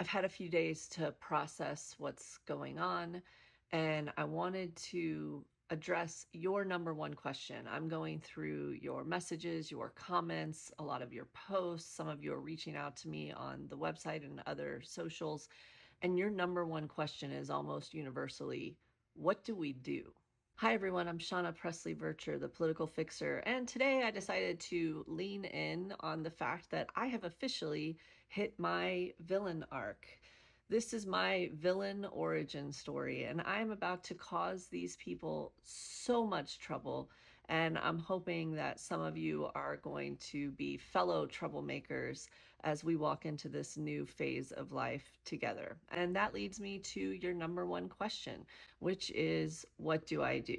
I've had a few days to process what's going on, and I wanted to address your number one question. I'm going through your messages, your comments, a lot of your posts. Some of you are reaching out to me on the website and other socials. And your number one question is almost universally, what do we do? Hi, everyone. I'm Shauna Presley Vircher, the political fixer. And today I decided to lean in on the fact that I have officially hit my villain arc. This is my villain origin story, and I'm about to cause these people so much trouble. And I'm hoping that some of you are going to be fellow troublemakers as we walk into this new phase of life together. And that leads me to your number one question, which is, what do I do?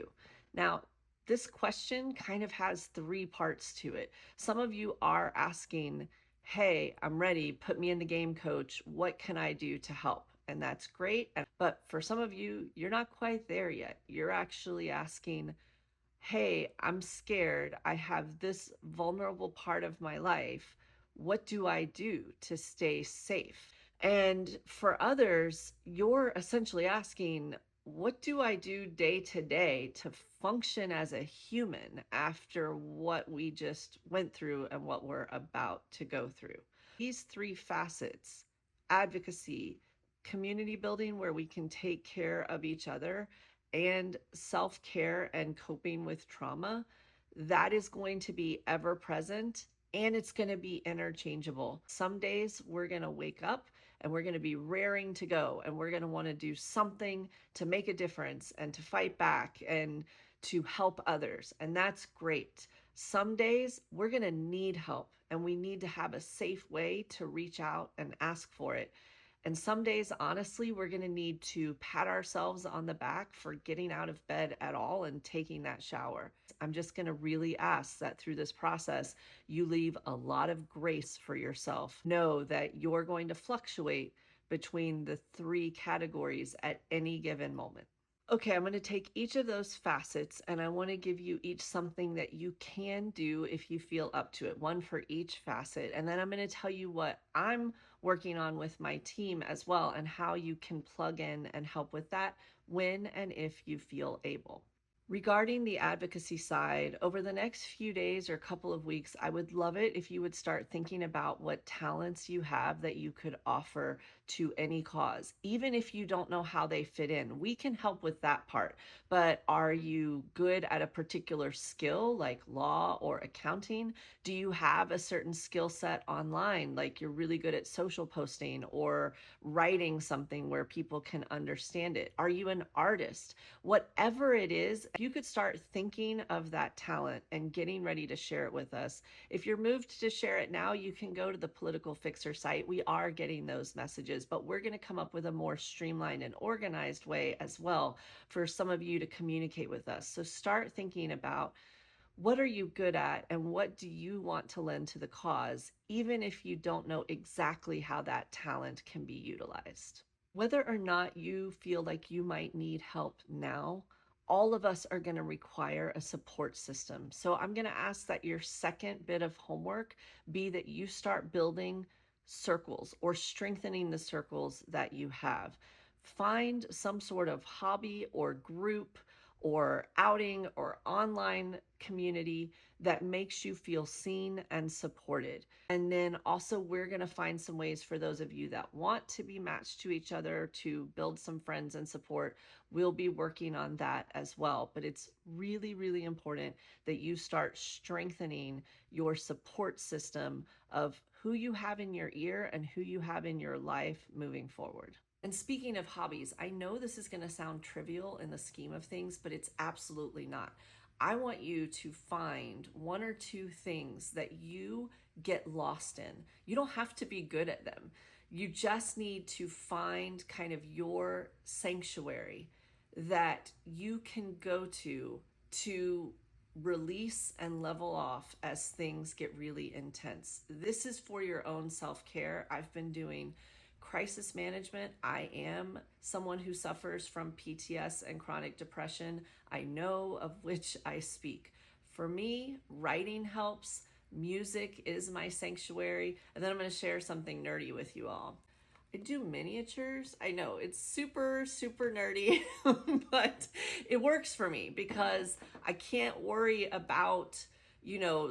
Now, this question kind of has three parts to it. Some of you are asking, hey, I'm ready, put me in the game, coach. What can I do to help? And that's great. But for some of you, you're not quite there yet. You're actually asking, hey, I'm scared. I have this vulnerable part of my life. What do I do to stay safe? And for others, you're essentially asking, what do I do day to day to function as a human after what we just went through and what we're about to go through? These three facets, advocacy, community building where we can take care of each other, and self-care and coping with trauma, that is going to be ever present, and it's going to be interchangeable. Some days we're going to wake up and we're going to be raring to go, and we're going to want to do something to make a difference and to fight back and to help others. And that's great. Some days we're going to need help, and we need to have a safe way to reach out and ask for it. And some days, honestly, we're going to need to pat ourselves on the back for getting out of bed at all and taking that shower. I'm just going to really ask that through this process, you leave a lot of grace for yourself. Know that you're going to fluctuate between the three categories at any given moment. Okay, I'm going to take each of those facets and I want to give you each something that you can do if you feel up to it, one for each facet. And then I'm going to tell you what I'm working on with my team as well and how you can plug in and help with that when and if you feel able. Regarding the advocacy side, over the next few days or couple of weeks, I would love it if you would start thinking about what talents you have that you could offer to any cause, even if you don't know how they fit in. We can help with that part. But are you good at a particular skill like law or accounting? Do you have a certain skill set online, like you're really good at social posting or writing something where people can understand it? Are you an artist? Whatever it is, if you could start thinking of that talent and getting ready to share it with us. If you're moved to share it now, you can go to the Political Fixer site. We are getting those messages, but we're going to come up with a more streamlined and organized way as well for some of you to communicate with us. So start thinking about, what are you good at and what do you want to lend to the cause, even if you don't know exactly how that talent can be utilized. Whether or not you feel like you might need help now, all of us are going to require a support system. So I'm going to ask that your second bit of homework be that you start building circles or strengthening the circles that you have. Find some sort of hobby or group or outing or online community that makes you feel seen and supported. And then also, we're going to find some ways for those of you that want to be matched to each other to build some friends and support. We'll be working on that as well. But it's really, really important that you start strengthening your support system of who you have in your ear and who you have in your life moving forward. And speaking of hobbies, I know this is going to sound trivial in the scheme of things, but it's absolutely not. I want you to find one or two things that you get lost in. You don't have to be good at them. You just need to find kind of your sanctuary that you can go to release and level off as things get really intense. This is for your own self-care. I've been doing crisis management. I am someone who suffers from PTS and chronic depression. I know of which I speak. For me, writing helps. Music is my sanctuary. And then I'm going to share something nerdy with you all. I do miniatures. I know it's super, super nerdy, but it works for me because I can't worry about,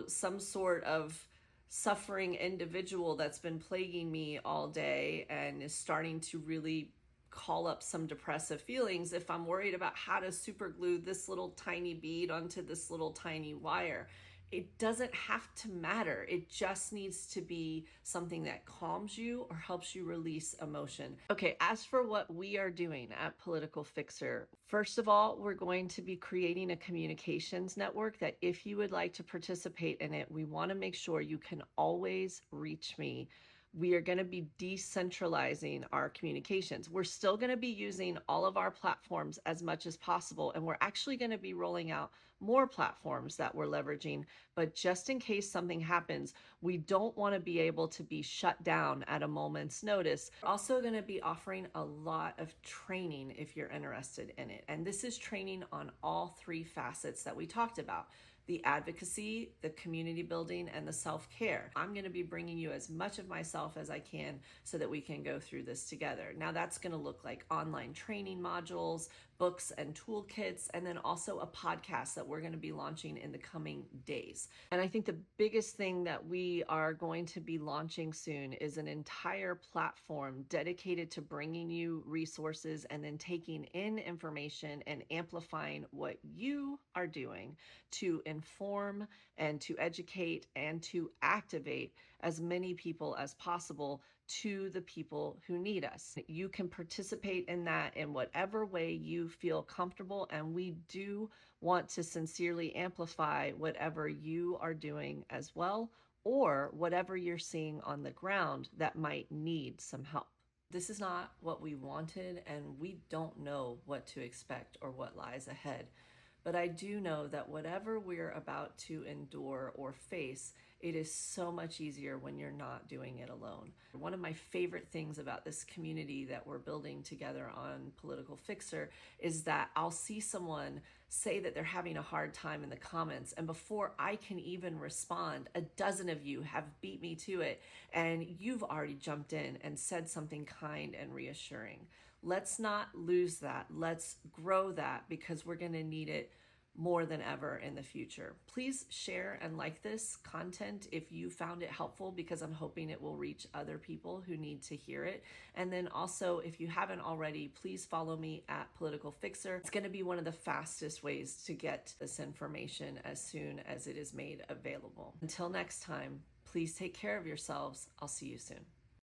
some sort of suffering individual that's been plaguing me all day and is starting to really call up some depressive feelings if I'm worried about how to super glue this little tiny bead onto this little tiny wire. It doesn't have to matter. It just needs to be something that calms you or helps you release emotion. Okay, as for what we are doing at Political Fixer, first of all, we're going to be creating a communications network that if you would like to participate in it, we want to make sure you can always reach me. We are going to be decentralizing our communications. We're still going to be using all of our platforms as much as possible, and we're actually going to be rolling out more platforms that we're leveraging. But just in case something happens, we don't want to be able to be shut down at a moment's notice. We're also going to be offering a lot of training if you're interested in it. And this is training on all three facets that we talked about: the advocacy, the community building, and the self-care. I'm going to be bringing you as much of myself as I can so that we can go through this together. Now that's going to look like online training modules, books and toolkits, and then also a podcast that we're going to be launching in the coming days. And I think the biggest thing that we are going to be launching soon is an entire platform dedicated to bringing you resources and then taking in information and amplifying what you are doing to inform and to educate and to activate as many people as possible to the people who need us. You can participate in that in whatever way you feel comfortable, and we do want to sincerely amplify whatever you are doing as well, or whatever you're seeing on the ground that might need some help. This is not what we wanted, and we don't know what to expect or what lies ahead. But I do know that whatever we're about to endure or face, it is so much easier when you're not doing it alone. One of my favorite things about this community that we're building together on Political Fixer is that I'll see someone say that they're having a hard time in the comments, and before I can even respond, a dozen of you have beat me to it, and you've already jumped in and said something kind and reassuring. Let's not lose that. Let's grow that, because we're going to need it more than ever in the future. Please share and like this content if you found it helpful, because I'm hoping it will reach other people who need to hear it. And then also, if you haven't already, please follow me at Political Fixer. It's going to be one of the fastest ways to get this information as soon as it is made available. Until next time, please take care of yourselves. I'll see you soon.